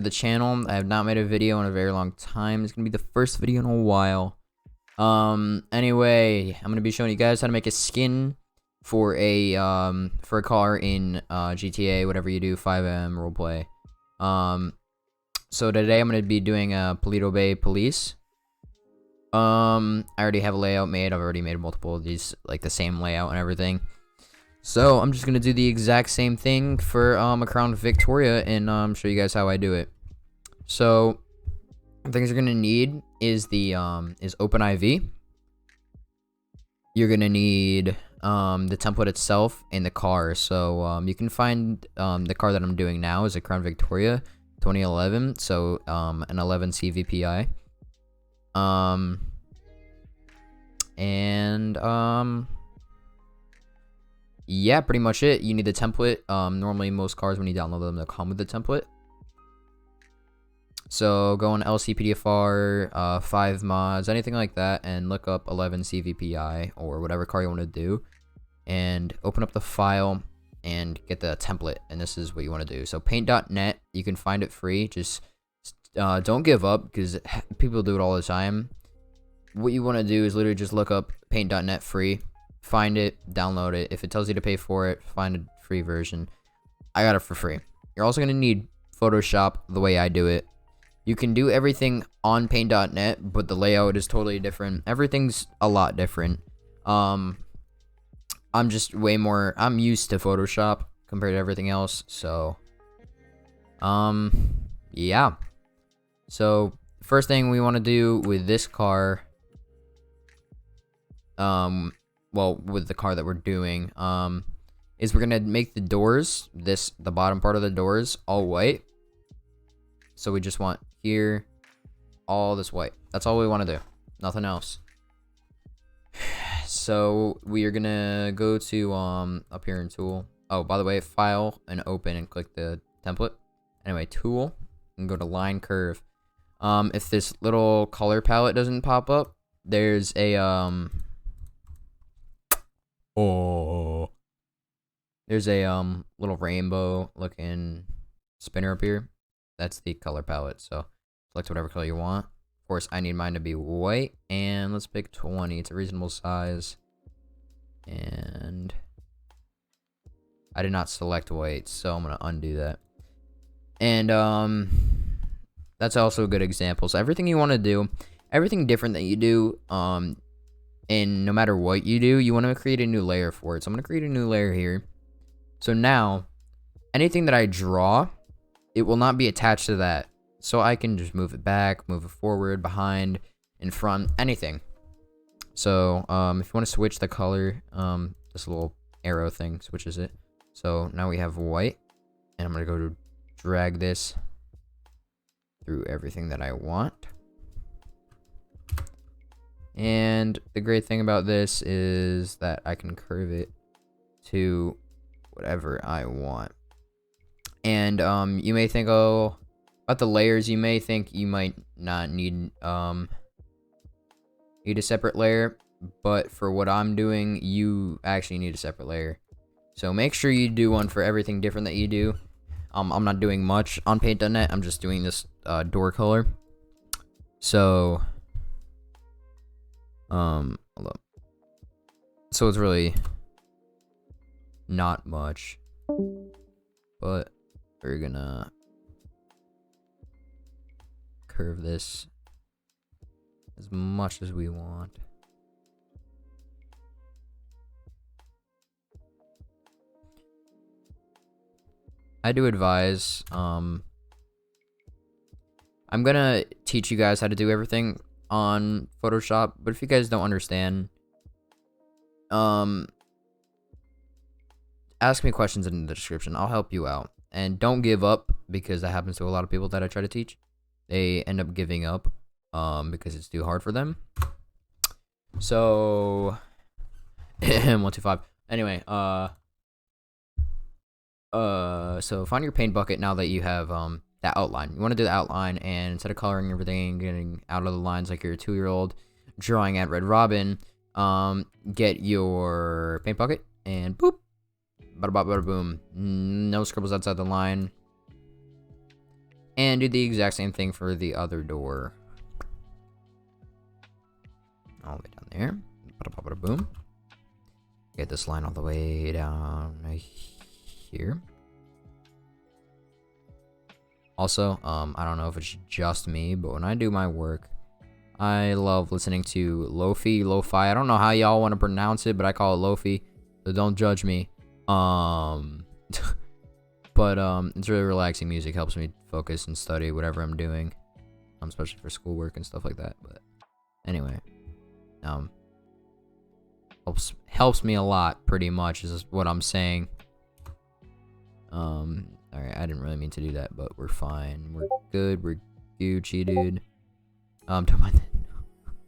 the channel. I have not made a video in a very long time. It's gonna be the first video in a while. Anyway, I'm gonna be showing you guys how to make a skin for a car in GTA, whatever you do, FiveM roleplay. So today I'm gonna be doing a Pluto Bay Police. I already have a layout made. I've already made multiple of these, like the same layout and everything. So I'm just gonna do the exact same thing for a Crown Victoria and show you guys how I do it. So things you're gonna need is the is OpenIV. You're gonna need the template itself and the car. So you can find the car that I'm doing now is a Crown Victoria 2011. So an 11 CVPI. Yeah, pretty much it. You need the template. Normally most cars, when you download them, they'll come with the template. So go on LCPDFR, FiveMods, anything like that, and look up 11 CVPI or whatever car you want to do, and open up the file and get the template. And this is what you want to do. So paint.net, you can find it free. Just don't give up, because people do it all the time. What you want to do is literally just look up paint.net free, find it, download it. If it tells you to pay for it, find a free version. I got it for free. You're also going to need Photoshop the way I do it. You can do everything on paint.net, but the layout is totally different. Everything's a lot different. I'm just I'm used to Photoshop compared to everything else. So yeah. So first thing we want to do with this car, well, with the car that we're doing, is we're gonna make the doors, the bottom part of the doors, all white. So we just want here all this white. That's all we want to do, nothing else. So we are gonna go to up here in tool. Oh, by the way, file and open and click the template. Anyway, tool and go to line curve. If this little color palette doesn't pop up, there's a there's a little rainbow looking spinner up here. That's the color palette. So select whatever color you want. Of course, I need mine to be white, and let's pick 20. It's a reasonable size. And I did not select white, so I'm gonna undo that. And that's also a good example. So everything you want to do, everything different that you do, and no matter what you do, you want to create a new layer for it. So I'm gonna create a new layer here. So now anything that I draw, it will not be attached to that. So I can just move it back, move it forward, behind, in front, anything. So if you want to switch the color, this little arrow thing switches it. So now we have white, and I'm gonna go to drag this through everything that I want. And the great thing about this is that I can curve it to whatever I want. And you may think, oh, about the layers, you may think you might not need a separate layer, but for what I'm doing, you actually need a separate layer. So make sure you do one for everything different that you do. I'm not doing much on paint.net. I'm just doing this door color. So hold up. So it's really not much, but we're gonna curve this as much as we want. I do advise, I'm gonna teach you guys how to do everything on Photoshop, but if you guys don't understand, ask me questions in the description. I'll help you out. And don't give up, because that happens to a lot of people that I try to teach. They end up giving up because it's too hard for them. So 125. Anyway, so find your paint bucket now that you have that outline. You want to do the outline, and instead of coloring everything and getting out of the lines like you're a 2-year-old drawing at Red Robin, get your paint bucket and boop, bada bada bada boom. No scribbles outside the line. And do the exact same thing for the other door. All the way down there. Boom. Get this line all the way down here. Also, I don't know if it's just me, but when I do my work, I love listening to lo-fi. I don't know how y'all want to pronounce it, but I call it lo-fi, so don't judge me. But it's really relaxing music. Helps me focus and study whatever I'm doing, especially for schoolwork and stuff like that. But anyway, helps me a lot, pretty much, is what I'm saying. Alright, I didn't really mean to do that, but we're fine. We're good. We're Gucci, dude. Don't mind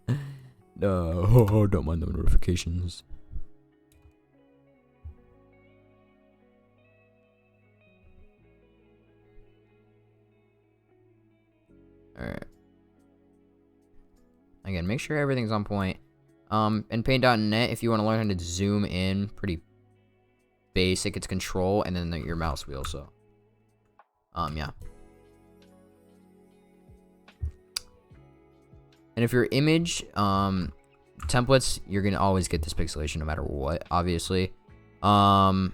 that. No, don't mind the notifications. Alright. Again, make sure everything's on point. And Paint.net, if you want to learn how to zoom in, pretty basic. It's control and then your mouse wheel, so. Yeah. And if your image, templates, you're gonna always get this pixelation no matter what, obviously. If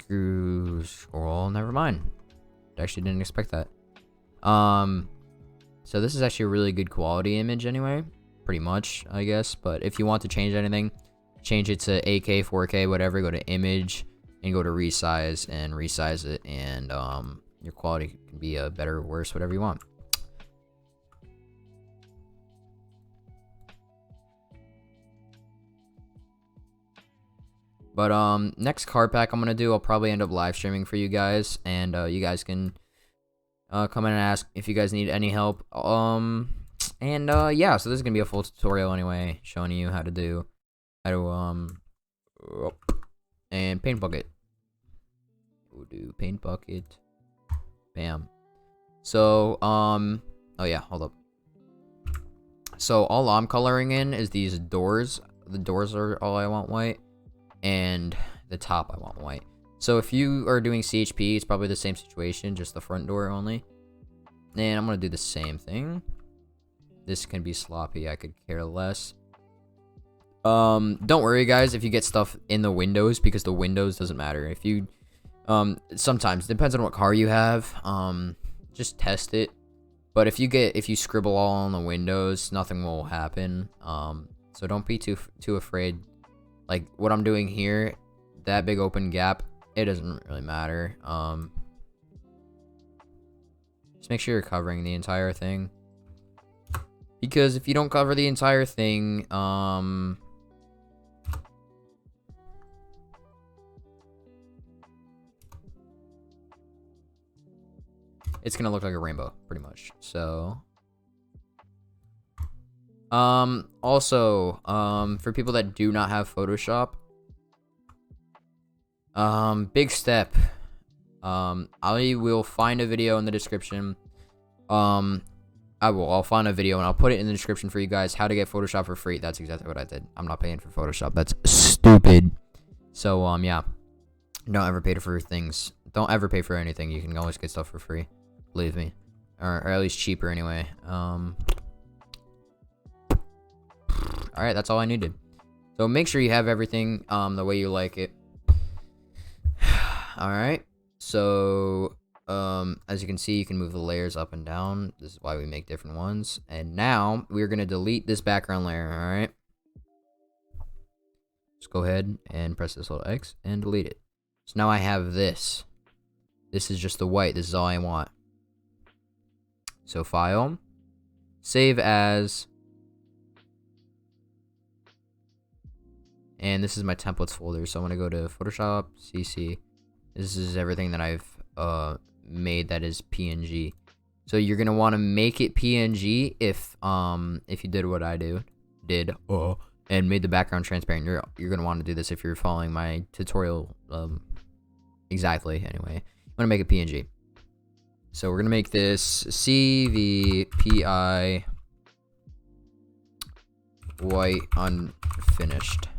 you scroll, never mind. I actually didn't expect that. So this is actually a really good quality image anyway, pretty much, I guess. But if you want to change anything, change it to 8K, 4K, whatever, go to image and go to resize and resize it, and your quality can be better or worse, whatever you want. But next card pack I'm gonna do, I'll probably end up live streaming for you guys, and you guys can come in and ask if you guys need any help. Yeah, so this is gonna be a full tutorial anyway, showing you how to and paint bucket. We'll do paint bucket. Bam. So oh yeah, hold up. So all I'm coloring in is these doors. The doors are all I want white, and the top I want white. So if you are doing CHP, it's probably the same situation, just the front door only. And I'm gonna do the same thing. This can be sloppy, I could care less. Don't worry guys if you get stuff in the windows, because the windows doesn't matter. If you sometimes, depends on what car you have, just test it. But if you scribble all on the windows, nothing will happen. So don't be too afraid. Like what I'm doing here, that big open gap, it doesn't really matter. Just make sure you're covering the entire thing, because if you don't cover the entire thing, it's gonna look like a rainbow, pretty much. So, also, for people that do not have Photoshop, big step. I will find a video in the description. I'll find a video and I'll put it in the description for you guys, how to get Photoshop for free. That's exactly what I did. I'm not paying for Photoshop. That's stupid. So, yeah. Don't ever pay for things. Don't ever pay for anything. You can always get stuff for free. Believe me. Or at least cheaper anyway. Alright, that's all I needed. So make sure you have everything the way you like it. Alright. So, as you can see, you can move the layers up and down. This is why we make different ones. And now, we're going to delete this background layer, alright? Just go ahead and press this little X and delete it. So now I have this. This is just the white. This is all I want. So, File. Save as. And this is my templates folder. So, I'm going to go to Photoshop, CC. This is everything that I've made that is PNG. So you're gonna want to make it PNG if you did what I did and made the background transparent. You're gonna want to do this if you're following my tutorial exactly. Anyway, you want to make it PNG. So we're gonna make this CVPI white unfinished.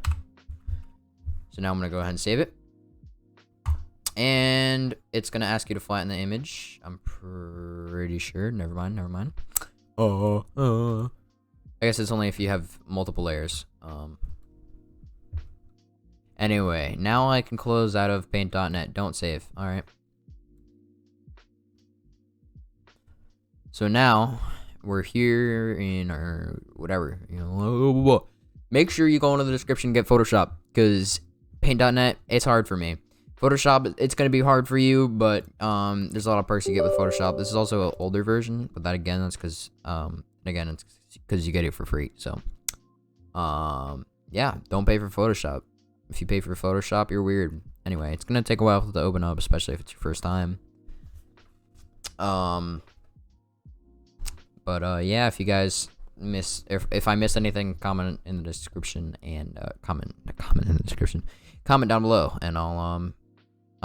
So now I'm gonna go ahead and save it. And it's gonna ask you to flatten the image. I'm pretty sure. Never mind. I guess it's only if you have multiple layers. Anyway, now I can close out of paint.net. Don't save. Alright. So now we're here in our whatever, you know. Make sure you go into the description and get Photoshop, because paint.net, it's hard for me. Photoshop, it's gonna be hard for you, but there's a lot of perks you get with Photoshop. This is also an older version, but that again, that's because it's because you get it for free. So yeah, don't pay for Photoshop. If you pay for Photoshop, you're weird. Anyway, it's gonna take a while to open up, especially if it's your first time. But yeah, if you guys if I missed anything, comment in the description and comment down below, and I'll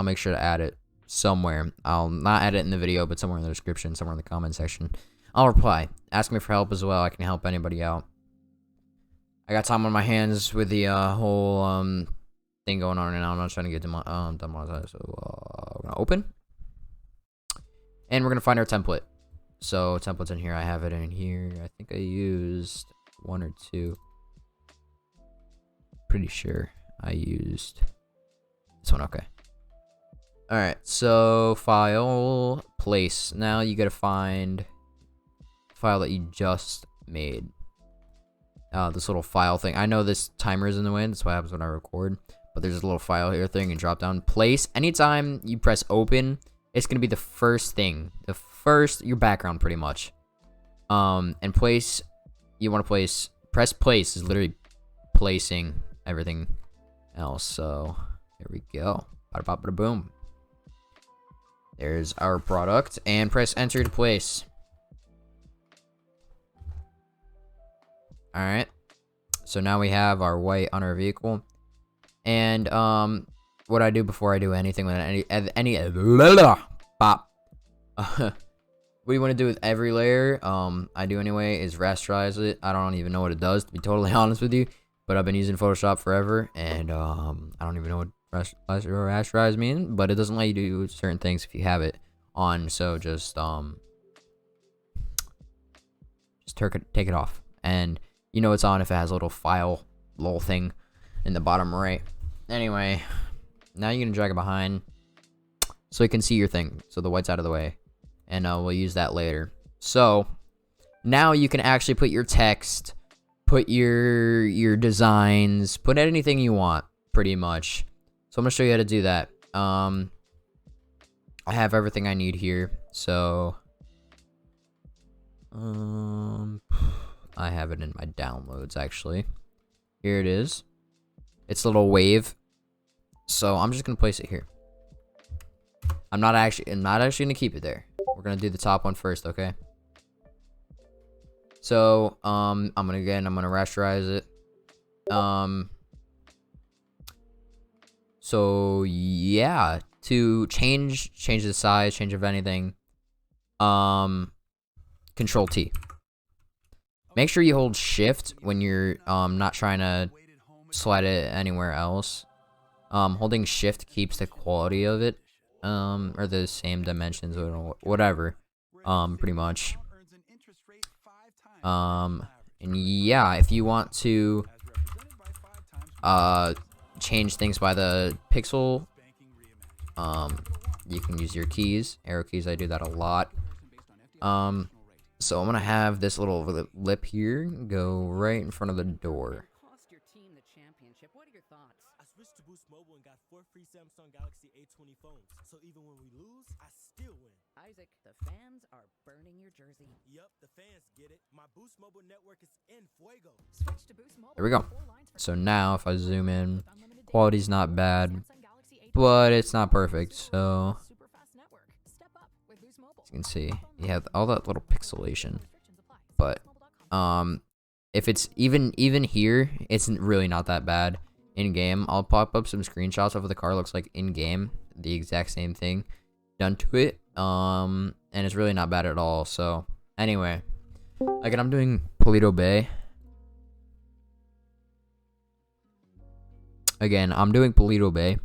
make sure to add it somewhere. I'll not add it in the video, but somewhere in the description, somewhere in the comment section. I'll reply. Ask me for help as well. I can help anybody out. I got time on my hands with the whole thing going on right now. I'm not trying to get demonetized, so we're gonna open, and we're gonna find our template. So templates in here. I have it in here. I think I used 1 or 2. Pretty sure I used this one. Okay. All right. So file, place. Now you gotta find the file that you just made. This little file thing. I know this timer is in the way. That's what happens when I record. But there's a little file here thing, and drop down place. Anytime you press open, it's gonna be the first thing. Your background pretty much. And place, you want to press place is literally placing everything else. So here we go. Bada bop bada boom. There's our product, and press enter to place. Alright. So now we have our white on our vehicle. And what I do before I do anything with any pop. What you want to do with every layer, I do anyway, is rasterize it. I don't even know what it does, to be totally honest with you. But I've been using Photoshop forever, and I don't even know what rasterize means. But it doesn't let you do certain things if you have it on. So just take it off, and you know it's on if it has a little file, little thing in the bottom right. Anyway, now you're gonna drag it behind, so you can see your thing. So the white's out of the way. And we'll use that later. So now you can actually put your text, put your designs, put anything you want, pretty much. So I'm gonna show you how to do that. I have everything I need here. So I have it in my downloads actually. Here it is. It's a little wave. So I'm just gonna place it here. I'm not actually gonna keep it there. We're gonna do the top one first, okay? So I'm gonna rasterize it. So yeah, to change the size, change of anything, Control T. Make sure you hold Shift when you're not trying to slide it anywhere else. Holding Shift keeps the quality of it or the same dimensions or whatever, pretty much. And yeah, if you want to change things by the pixel, you can use your keys, arrow keys. I do that a lot. So I'm gonna have this little lip here go right in front of the door. I switched to Boost Mobile and got 4 free Samsung Galaxy A20 phones. So even when we lose, I still win. Isaac, the fans are burning your jersey. Yup, the fans get it. My Boost Mobile network is in fuego. Switch to Boost Mobile. There we go. So now if I zoom in, quality's not bad, but it's not perfect. So as you can see, you have all that little pixelation. But if it's even here, it's really not that bad. In game, I'll pop up some screenshots of what the car looks like in game, the exact same thing done to it, and it's really not bad at all. So anyway, like I'm doing Pluto Bay. Again, I'm doing Pluto Bay.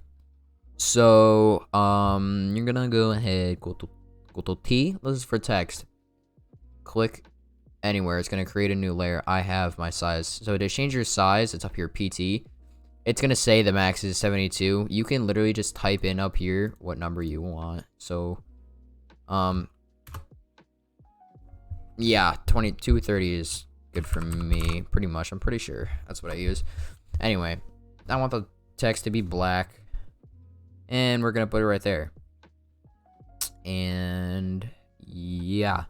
So, you're gonna go ahead, go to T. This is for text. Click anywhere. It's gonna create a new layer. I have my size. So to change your size, it's up here, PT. It's gonna say the max is 72. You can literally just type in up here what number you want. So, yeah, 2230 is good for me, pretty much. I'm pretty sure that's what I use. Anyway, I want the text to be black, and we're gonna put it right there. And yeah,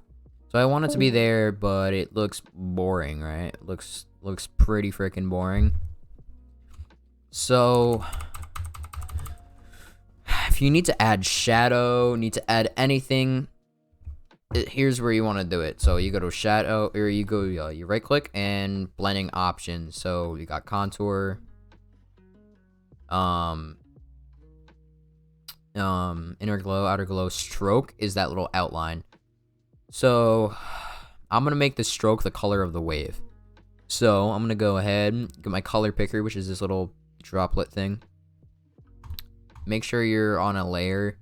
so I want it to be there, but it looks boring, right? It looks pretty freaking boring. So if you need to add shadow, need to add anything, here's where you want to do it. So you go to shadow, or you go, you right click and blending options. So you got contour, inner glow, outer glow. Stroke is that little outline. So I'm gonna make the stroke the color of the wave. So I'm gonna go ahead, get my color picker, which is this little droplet thing. Make sure you're on a layer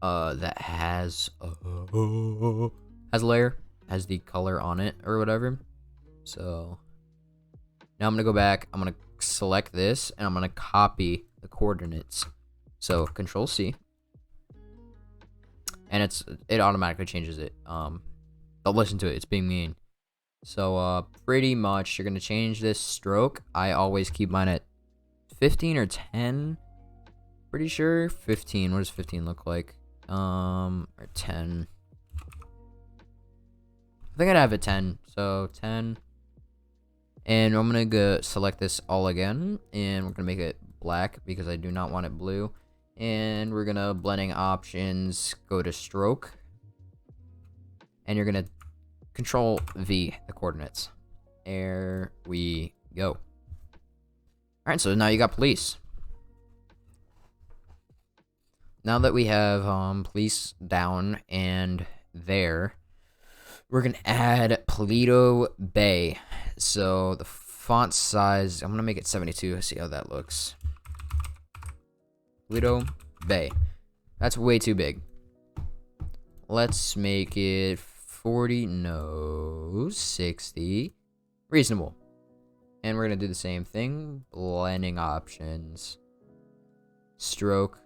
that has a layer, has the color on it or whatever. So now I'm gonna go back, I'm gonna select this, and I'm gonna copy the coordinates. So Control C, and it automatically changes it. Don't listen to it, it's being mean. So pretty much you're gonna change this stroke. I always keep mine at 15 or 10. Pretty sure 15. What does 15 look like? Or 10. I think I'd have it 10. So 10. And I'm gonna go select this all again, and we're gonna make it black because I do not want it blue. And we're gonna blending options, go to stroke, and you're gonna Control V the coordinates. There we go. Alright, so now you got police. Now that we have police down and there, we're gonna add Pluto Bay. So the font size, I'm gonna make it 72. See how that looks. Pluto Bay. That's way too big. Let's make it 40. No, 60. Reasonable. And we're gonna do the same thing. Blending options. Stroke.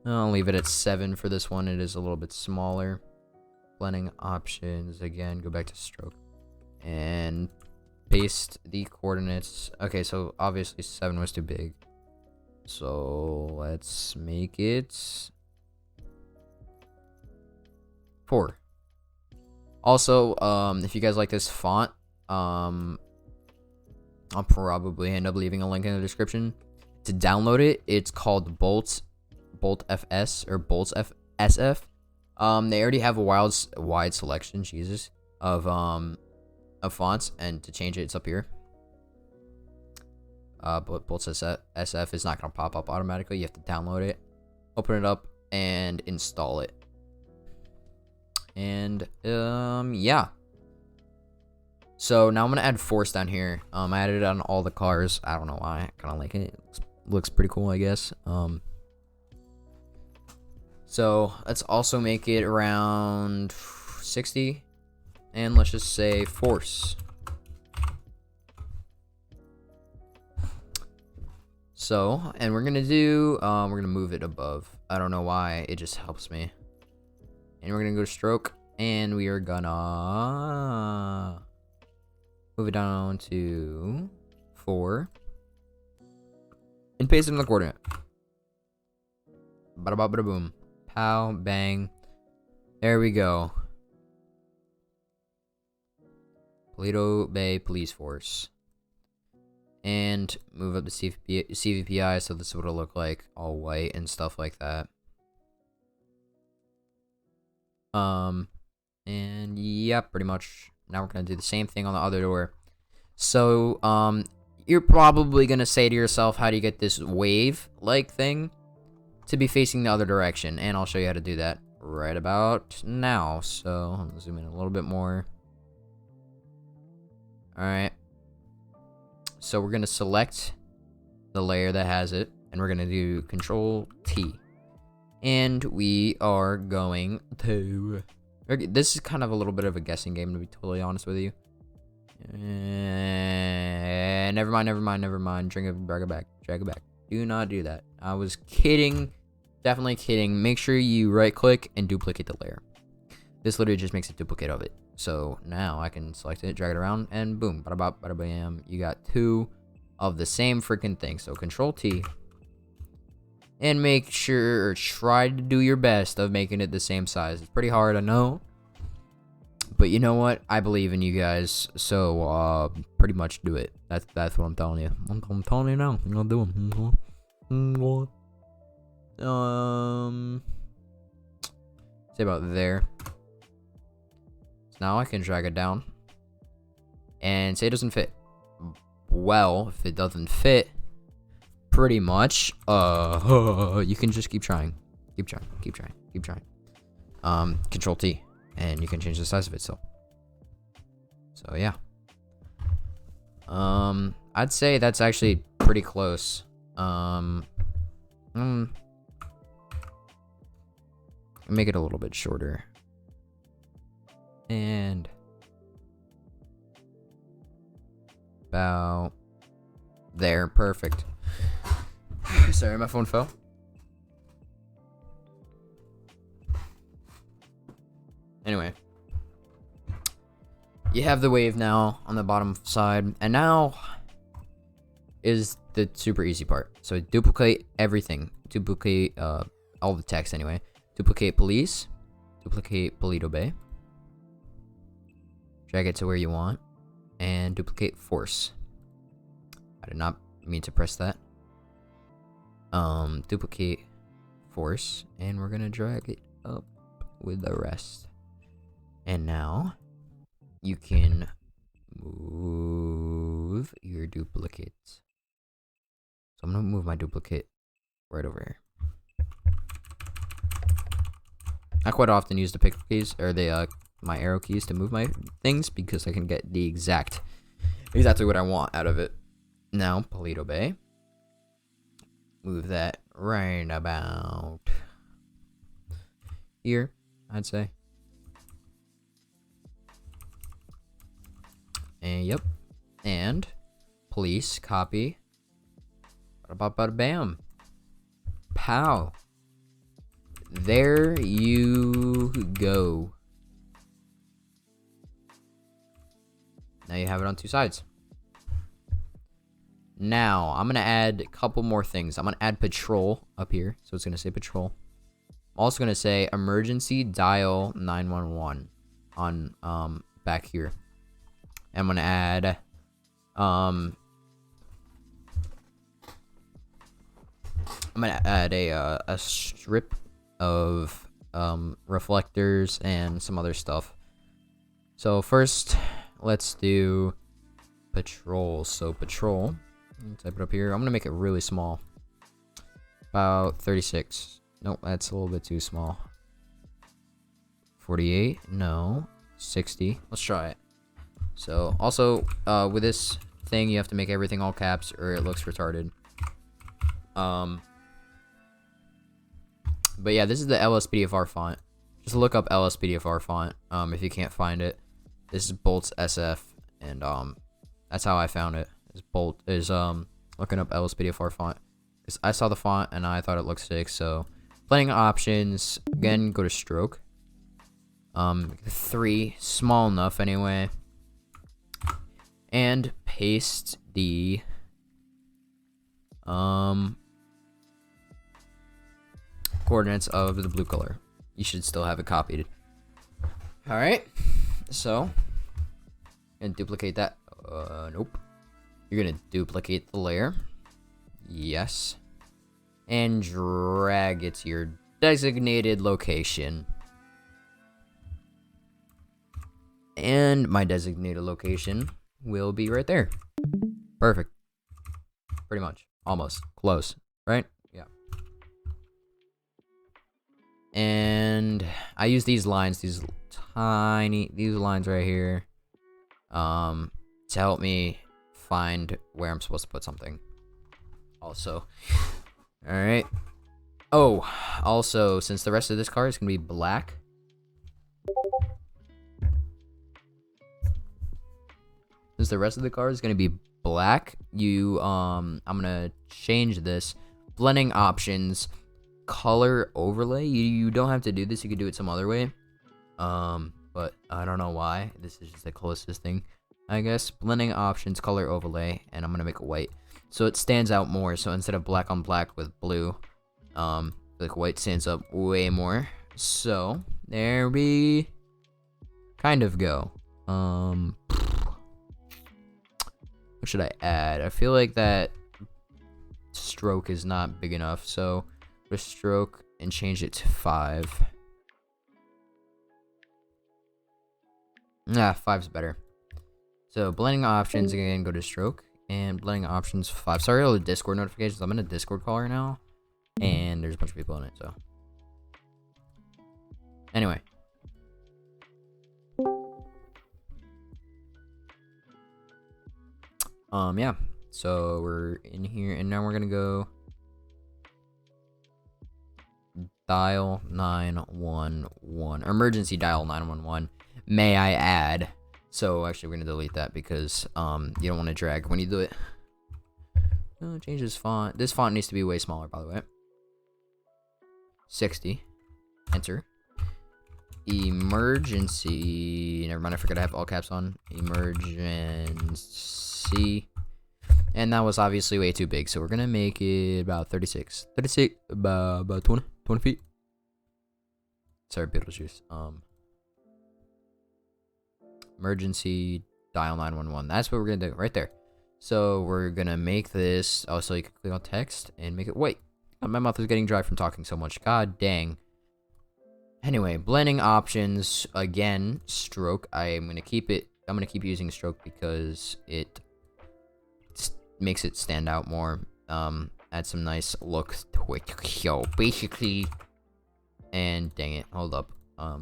I'll leave it at 7 for this one. It is a little bit smaller. Blending options. Again, go back to stroke. And paste the coordinates. Okay, so obviously 7 was too big. So let's make it 4. Also, if you guys like this font, I'll probably end up leaving a link in the description. To download it, it's called Bolt FS or Bolts SF. They already have a wide selection, Jesus, of fonts, and to change it, it's up here. But Bolts SF is not gonna pop up automatically. You have to download it, open it up, and install it. And yeah. So now I'm gonna add force down here. I added it on all the cars. I don't know why. I kind of like it. Looks pretty cool, I guess. So let's also make it around 60, and let's just say force. So, and we're gonna do, we're gonna move it above. I don't know why, it just helps me. And we're gonna go to stroke, and we are gonna move it down to 4, and paste it in the coordinate. Bada ba bada boom. Pow, bang. There we go. Pluto Bay Police Force. And move up the CVPI, so this is what it'll look like, all white and stuff like that. And yeah, pretty much. Now we're gonna do the same thing on the other door. So, you're probably gonna say to yourself, how do you get this wave-like thing to be facing the other direction? And I'll show you how to do that right about now. So, I'm gonna zoom in a little bit more. Alright. So we're gonna select the layer that has it. and we're gonna do Control T, and we are going to. This is kind of a little bit of a guessing game, to be totally honest with you. Never mind. Drag it back. Do not do that. I was kidding. Definitely kidding. Make sure you right click and duplicate the layer. This literally just makes a duplicate of it. So now I can select it, drag it around, and boom, bada bop, bada bam. You got 2 of the same freaking thing. So Control T. And make sure, or try to do your best of making it the same size. It's pretty hard, I know. But you know what? I believe in you guys. So, pretty much do it. That's what I'm telling you. I'm telling you now. I'm gonna do it. Say about there. So now I can drag it down. And say it doesn't fit. Well, if it doesn't fit, pretty much, you can just keep trying. Keep trying. Control T. And you can change the size of it still. So yeah. I'd say that's actually pretty close. Make it a little bit shorter. And about there, perfect. Sorry, my phone fell. Anyway, you have the wave now on the bottom side, and now is the super easy part. So duplicate everything. Duplicate all the text anyway. Duplicate police. Duplicate Polito Bay. Drag it to where you want, and duplicate force. I did not mean to press that. Duplicate force, and we're gonna drag it up with the rest. And now you can move your duplicates. So I'm gonna move my duplicate right over here. I quite often use the pick keys or the my arrow keys to move my things because I can get the exactly what I want out of it. Now Polito Bay. Move that right about here, I'd say. And yep. And police copy. Bada bam. Pow. There you go. Now you have it on 2 sides. Now I'm gonna add a couple more things. I'm gonna add patrol up here, so it's gonna say patrol. I'm also gonna say emergency dial 911 on back here. I'm gonna add I'm gonna add a strip of reflectors and some other stuff. So first, let's do patrol. So patrol, type it up here. I'm gonna make it really small, about 36. Nope, that's a little bit too small. 48, no. 60. Let's try it. So also with this thing, you have to make everything all caps or it looks retarded. But yeah, this is the LSPDFR font. Just look up LSPDFR font if you can't find it. This is Bolt's SF, and that's how I found it. Is Bolt is looking up LSPDFR font because I saw the font and I thought it looked sick. So playing options again, go to stroke. 3, small enough anyway, and paste the coordinates of the blue color. You should still have it copied. All right, so and duplicate that. Nope. You're gonna duplicate the layer. Yes, and drag it to your designated location. And my designated location will be right there. Perfect. Pretty much. Almost. Close. Right? Yeah. And I use these lines, these lines right here, to help me find where I'm supposed to put something. Also, Alright. Oh, also, since the rest of this car is going to be black. Since the rest of the car is going to be black, I'm going to change this. Blending options, color overlay. You don't have to do this. You could do it some other way. But I don't know why. This is just the closest thing, I guess. Blending options, color overlay, and I'm going to make it white. So it stands out more. So instead of black on black with blue, like white stands up way more. So there we kind of go. What should I add? I feel like that stroke is not big enough, so go to stroke and change it to 5. Nah, 5's better. So blending options again, go to stroke and blending options 5. Sorry all the Discord notifications. I'm in a Discord call right now, and there's a bunch of people in it. So anyway. Yeah, so we're in here, and now we're gonna go dial 911, emergency dial 911. May I add? So actually, we're gonna delete that because you don't want to drag when you do it. No, change this font. This font needs to be way smaller, by the way. 60. Enter. Emergency. Never mind. I forgot I have all caps on. Emergency. And that was obviously way too big, so we're gonna make it about 36. 36, about 20 feet. Sorry, Beetlejuice. Emergency dial 911. That's what we're gonna do right there. So we're gonna make this. Oh, so you can click on text and make it white. Oh, my mouth is getting dry from talking so much. God dang. Anyway, blending options again. Stroke. I'm gonna keep using stroke because it makes it stand out more. Add some nice look to it. Yo, basically. And dang it, hold up.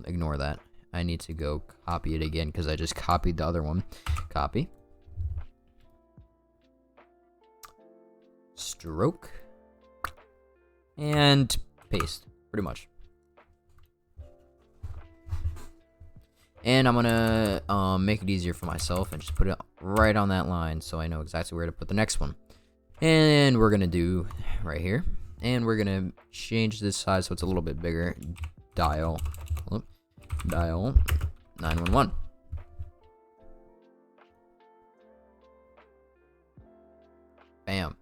Ignore that. I need to go copy it again because I just copied the other one. Copy. Stroke. And paste. Pretty much. And I'm gonna make it easier for myself and just put it right on that line so I know exactly where to put the next one. And we're gonna do right here. And we're gonna change this size so it's a little bit bigger. Dial 911. Bam.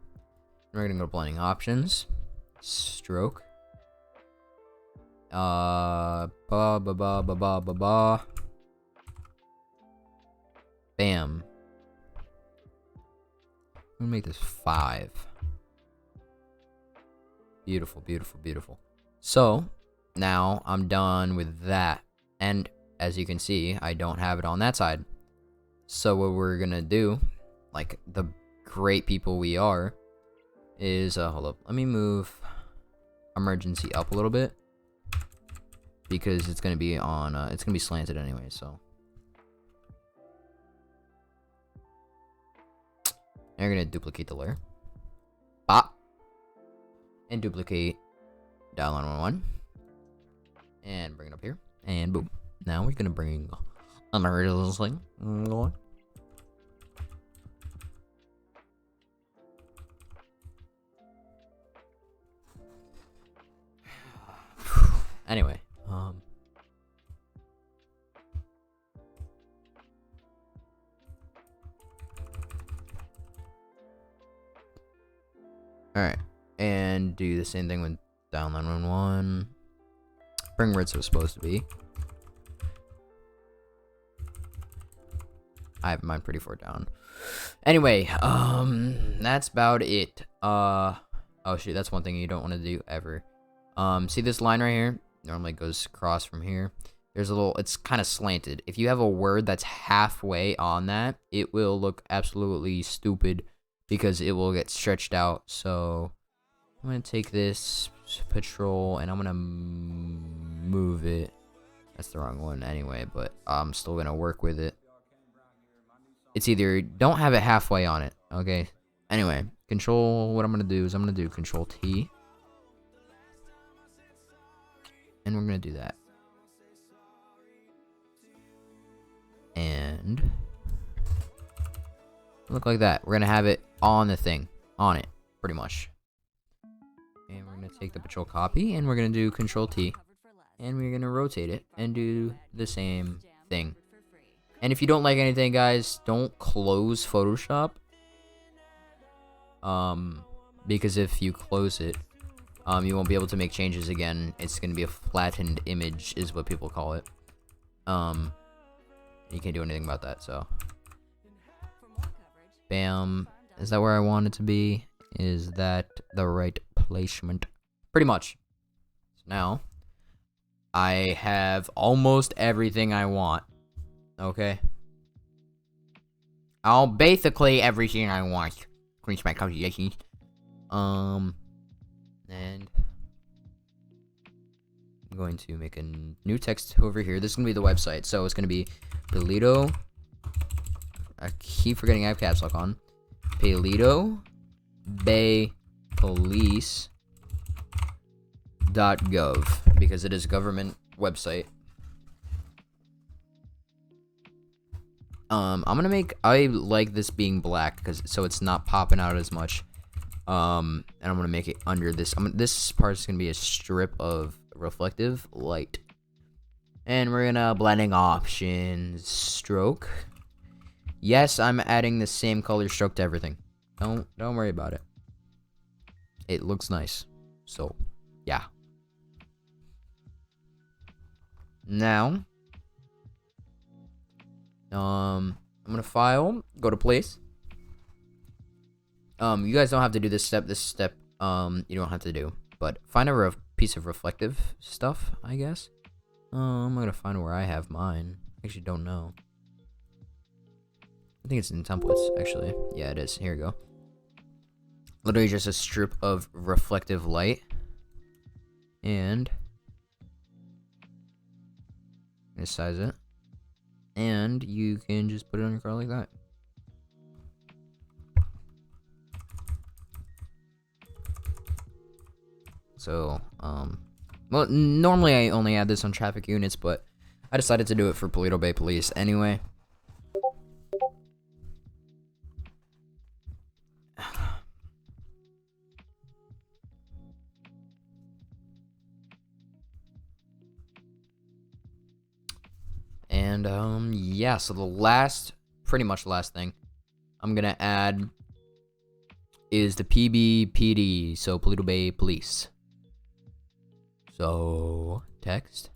We're gonna go to blending options. Stroke. Bam. I'm gonna make this 5. Beautiful, beautiful, beautiful. So now I'm done with that, and as you can see, I don't have it on that side. So what we're gonna do, like the great people we are, is hold up, let me move emergency up a little bit because it's gonna be on it's gonna be slanted anyway. So and we're gonna duplicate the layer, bop, and duplicate dial 911, and bring it up here, and boom. Now we're gonna bring emergency going. Anyway, alright, and do the same thing with dial 911. Bring where it's supposed to be. I have mine pretty far down. Anyway, that's about it. Oh shoot, that's one thing you don't want to do ever. See this line right here? Normally goes across from here. There's a little, it's kind of slanted. If you have a word that's halfway on that, it will look absolutely stupid because it will get stretched out. So I'm gonna take this patrol and I'm gonna move it. That's the wrong one anyway, but I'm still gonna work with it. It's either don't have it halfway on it, okay? Anyway, control, what I'm gonna do is I'm gonna do control T And we're gonna do that. And look like that. We're gonna have it on the thing. On it, pretty much. And we're gonna take the patrol copy and we're gonna do Control T. And we're gonna rotate it and do the same thing. And if you don't like anything, guys, don't close Photoshop. Because if you close it, you won't be able to make changes again. It's gonna be a flattened image, is what people call it. You can't do anything about that, so. Bam. Is that where I want it to be? Is that the right placement? Pretty much. So now, I have almost everything I want. Okay? Basically everything I want. Increase my calculations. And I'm going to make a new text over here. This is going to be the website. So it's going to be Paleto. I keep forgetting I have caps lock on. Paleto Bay Police.gov, because it is a government website. I'm gonna make, I like this being black because so it's not popping out as much. And I'm gonna make it under this. This part is gonna be a strip of reflective light. And we're gonna blending options, stroke. Yes, I'm adding the same color stroke to everything. Don't worry about it. It looks nice. So, yeah. Now, I'm gonna file, go to place. You guys don't have to do this step. This step, you don't have to do. But find a piece of reflective stuff, I guess. I'm gonna find where I have mine. I actually don't know. I think it's in templates, actually. Yeah, it is. Here we go. Literally just a strip of reflective light. And I'm gonna size it. And you can just put it on your car like that. So, well, normally I only add this on traffic units, but I decided to do it for Paleto Bay Police anyway. And, yeah, so the last, pretty much last thing I'm gonna add is the PBPD, so Paleto Bay Police. So, text,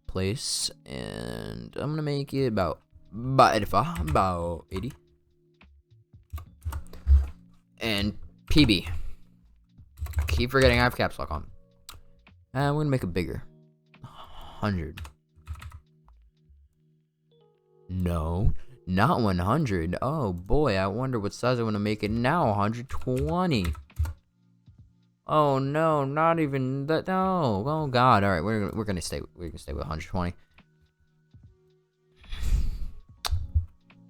place, and I'm gonna make it about 80. And PB. I keep forgetting I have caps lock on. And we're gonna make it bigger. 100. No, not 100. Oh boy, I wonder what size I want to make it now. 120. Oh no, not even that. No. Oh god. All right, we're gonna stay with 120.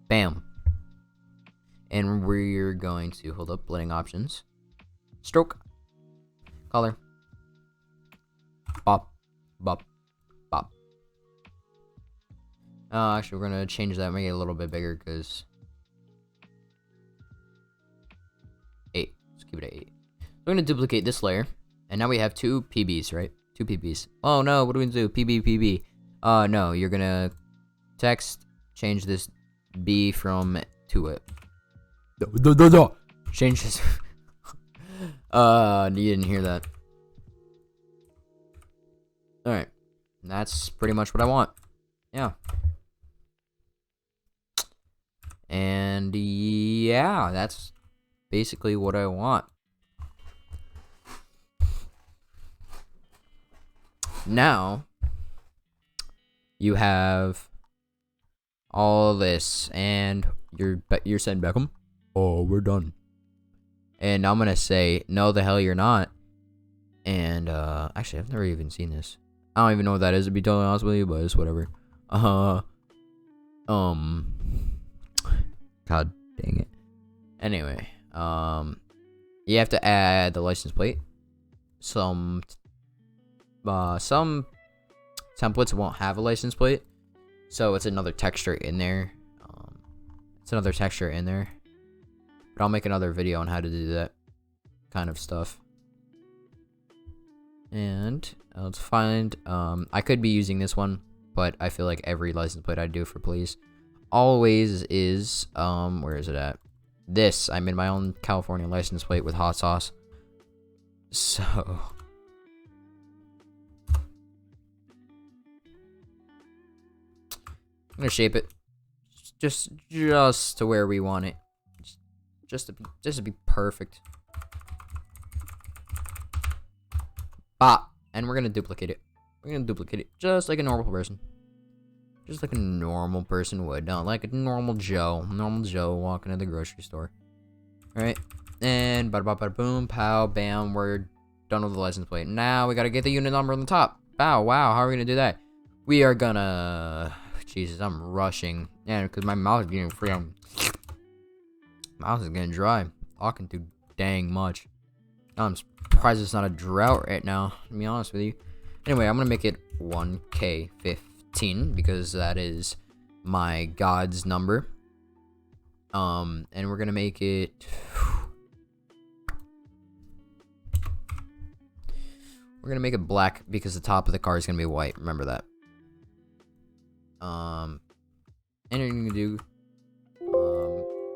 Bam. And we're going to hold up blending options. Stroke. Color. Bop. Bop. Bop. Actually, we're gonna change that, make it a little bit bigger, because 8. Let's keep it at 8. We're gonna duplicate this layer, and now we have 2 PBs, right? 2 PBs. Oh no, what do we do? PB. No, you're gonna text, change this B from to it. Change this. You didn't hear that. Alright. That's pretty much what I want. Yeah. And yeah, that's basically what I want. Now, you have all this, and you're saying, Beckham, oh, we're done. And I'm gonna say, no, the hell you're not. And actually, I've never even seen this. I don't even know what that is, to be totally honest with you, but it's whatever. God dang it. Anyway, you have to add the license plate, some some templates won't have a license plate, so it's another texture in there. But I'll make another video on how to do that kind of stuff. And let's find, I could be using this one, but I feel like every license plate I do for police always is, where is it at? This, I made my own California license plate with hot sauce. So, I'm gonna shape it just to where we want it, just to be perfect. And we're gonna duplicate it. Just like a normal person. Just like a normal person would. Not like a normal Joe. Normal Joe walking to the grocery store. Alright. And bada bada bada boom, pow, bam, we're done with the license plate. Now we gotta get the unit number on the top. Wow, how are we gonna do that? We are gonna... Jesus, I'm rushing. Yeah, because my mouth is getting free. Mouth is getting dry. Talking too dang much. I'm surprised it's not a drought right now, to be honest with you. Anyway, I'm gonna make it 1K15 because that is my God's number. And we're gonna make it. We're gonna make it black because the top of the car is gonna be white. Remember that. And you're gonna do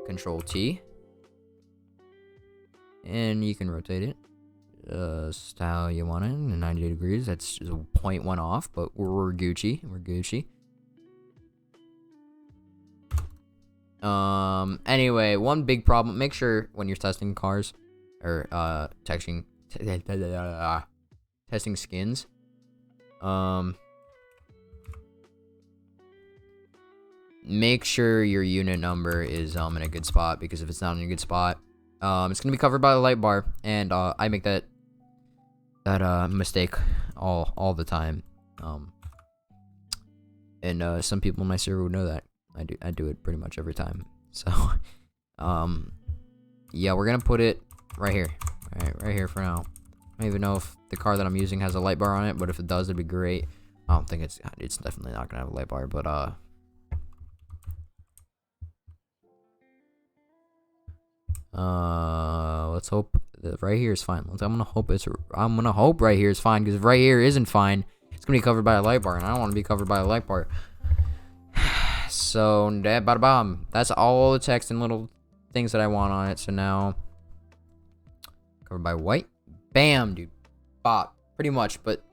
Control T, and you can rotate it just how you want it in 90 degrees. That's just a 0.1 off, but we're Gucci. Anyway, one big problem. Make sure when you're testing cars or testing skins, make sure your unit number is in a good spot, because if it's not in a good spot, it's gonna be covered by the light bar, and I make that mistake all the time. And some people in my server would know that I do it pretty much every time. So yeah, we're gonna put it right here, right here for now. I don't even know if the car that I'm using has a light bar on it, but if it does, it'd be great. I don't think it's definitely not gonna have a light bar, but let's hope that right here is fine. I'm gonna hope right here is fine, because if right here isn't fine, it's gonna be covered by a light bar, and I don't want to be covered by a light bar. So bada bam. That's all the text and little things that I want on it. So now covered by white. Bam, dude. Bop. Pretty much, but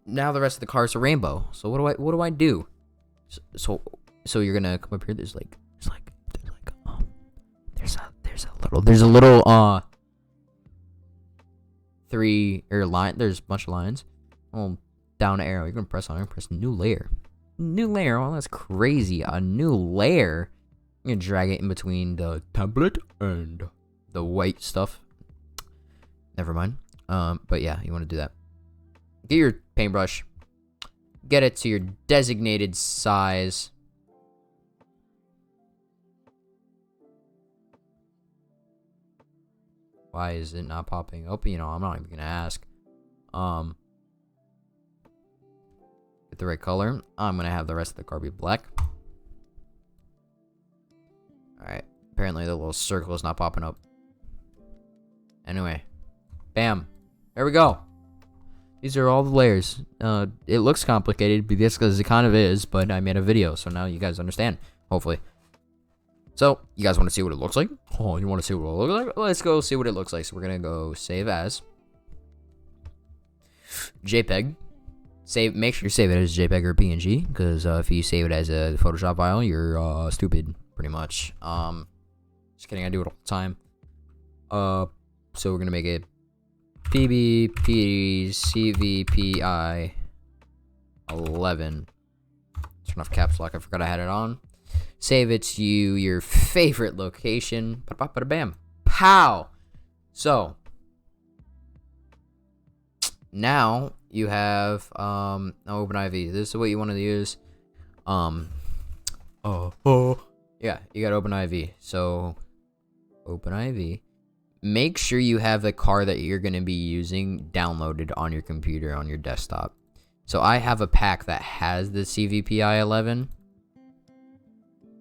now the rest of the car is a rainbow. So what do I do? So you're gonna come up here. There's a little line. There's a bunch of lines. Oh, down arrow. You're gonna press on it. Press new layer. New layer. Oh, that's crazy. A new layer. You're gonna drag it in between the tablet and the white stuff. Never mind. But yeah, you want to do that. Get your paintbrush. Get it to your designated size. Why is it not popping up? You know, I'm not even gonna ask. Get the right color. I'm gonna have the rest of the car be black. Alright. Apparently the little circle is not popping up. Anyway. Bam. There we go. These are all the layers. It looks complicated because it kind of is, but I made a video, so now you guys understand, hopefully. So, you guys want to see what it looks like? Oh, you want to see what it looks like? Let's go see what it looks like. So we're going to go save as JPEG. Make sure you save it as JPEG or PNG, because if you save it as a Photoshop file, you're stupid, pretty much. Just kidding, I do it all the time. So we're going to make it PBPCVPI 11. Turn off caps lock. I forgot I had it on. Save it to your favorite location. Bam. Pow. So now you have OpenIV. This is what you want to use. Yeah, you got OpenIV. So OpenIV. make sure you have the car that you're going to be using downloaded on your computer, on your desktop. So I have a pack that has the CVPI 11.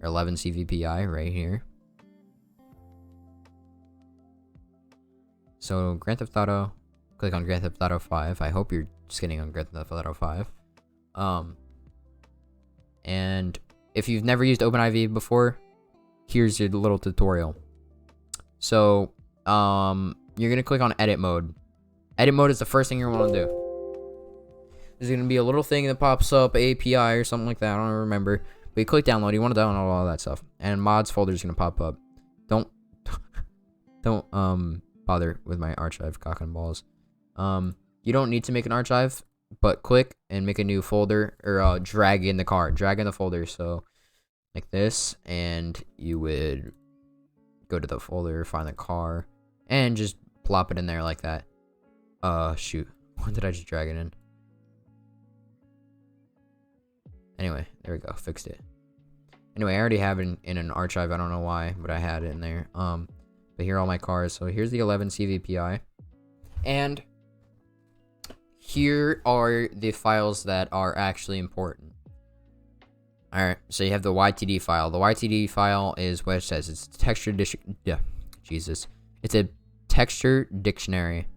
Or 11 CVPI right here. So Grand Theft Auto, click on Grand Theft Auto 5. I hope you're just getting on Grand Theft Auto 5. And if you've never used OpenIV before, here's your little tutorial. So, you're gonna click on edit mode. Edit mode is the first thing you're gonna do. There's gonna be a little thing that pops up, API or something like that. I don't remember. But you click download. You want to download all that stuff, and mods folder is gonna pop up. Don't bother with my archive cock and balls. You don't need to make an archive, but click and make a new folder, or drag in the car, drag in the folder. So like this, and you would go to the folder, find the car, and just plop it in there like that. Shoot, when did I just drag it in? Anyway, there we go, fixed it. Anyway, I already have it in an archive. I don't know why, but I had it in there. But here are all my cars. So here's the 11 CVPI, and here are the files that are actually important. All right, so you have the YTD file. The YTD file is what it says. It's texture It's a texture dictionary.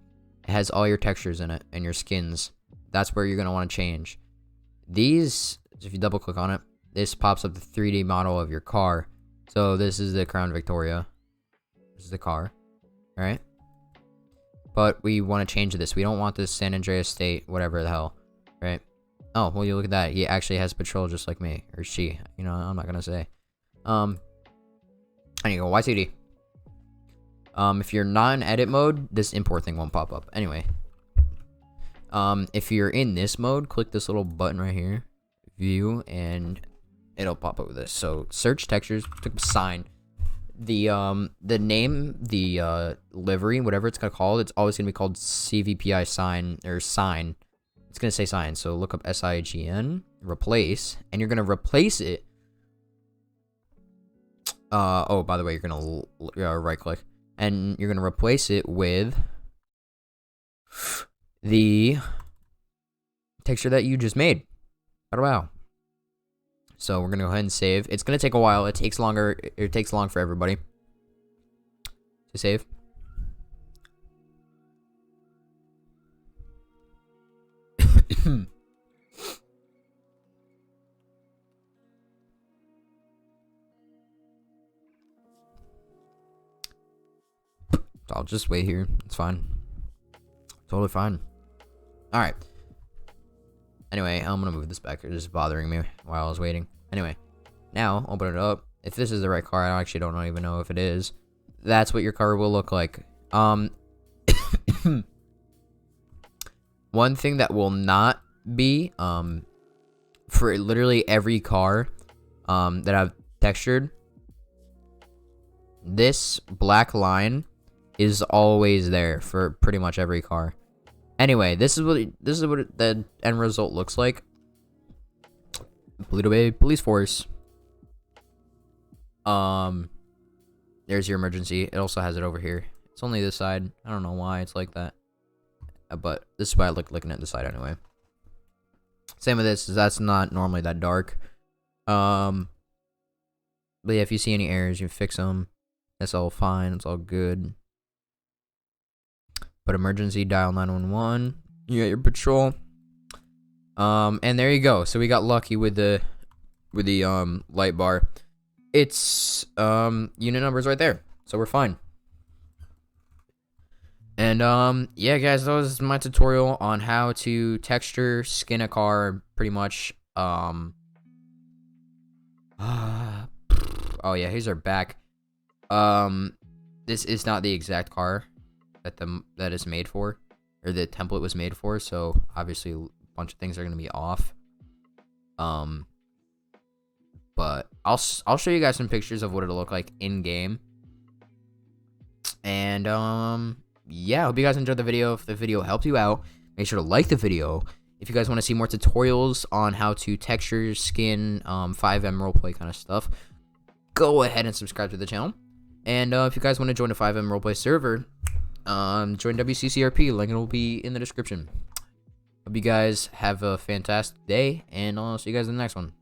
It has all your textures in it and your skins. That's where you're gonna want to change. These, if you double click on it, this pops up the 3D model of your car. So this is the Crown Victoria. This is the car. All right. But we want to change this. We don't want this San Andreas State, whatever the hell, right? Oh, well, you look at that. He actually has patrol just like me, or she. You know, I'm not gonna say. And you go YTD. If you're not in edit mode, this import thing won't pop up. Anyway, if you're in this mode, click this little button right here, view, and it'll pop up with this. So search textures, click sign. The name, the livery, whatever it's gonna call, it's always gonna be called CVPI sign, or sign. It's gonna say sign. So look up SIGN, replace, and you're gonna replace it. Oh, by the way, you're gonna right click, and you're gonna replace it with the texture that you just made. Wow. So we're gonna go ahead and save. It's gonna take a while. It takes longer. It takes long for everybody to save. I'll just wait here. It's fine. Totally fine. All right. Anyway, I'm gonna move this back. It's just bothering me while I was waiting. Anyway, now open it up. If this is the right car, I actually don't even know if it is. That's what your car will look like. One thing that will not be, for literally every car, that I've textured, this black line is always there for pretty much every car. Anyway, this is what the end result looks like. Pluto Bay Police Force. There's your emergency. It also has it over here. It's only this side. I don't know why it's like that. But this is why I like looking at the side anyway. Same with this. That's not normally that dark. But yeah, if you see any errors, you fix them. That's all fine. It's all good. But emergency, dial 911. You got your patrol. And there you go. So we got lucky with the light bar. It's unit numbers right there. So we're fine. And yeah, guys, that was my tutorial on how to texture skin a car pretty much. Oh yeah, here's our back. This is not the exact car that is made for, or the template was made for, so obviously a bunch of things are gonna be off. But I'll show you guys some pictures of what it'll look like in game. And yeah, I hope you guys enjoyed the video. If the video helped you out, make sure to like the video. If you guys want to see more tutorials on how to texture, skin, FiveM roleplay kind of stuff, go ahead and subscribe to the channel. And if you guys want to join a FiveM roleplay server, join WCCRP. Link will be in the description. Hope you guys have a fantastic day, and I'll see you guys in the next one.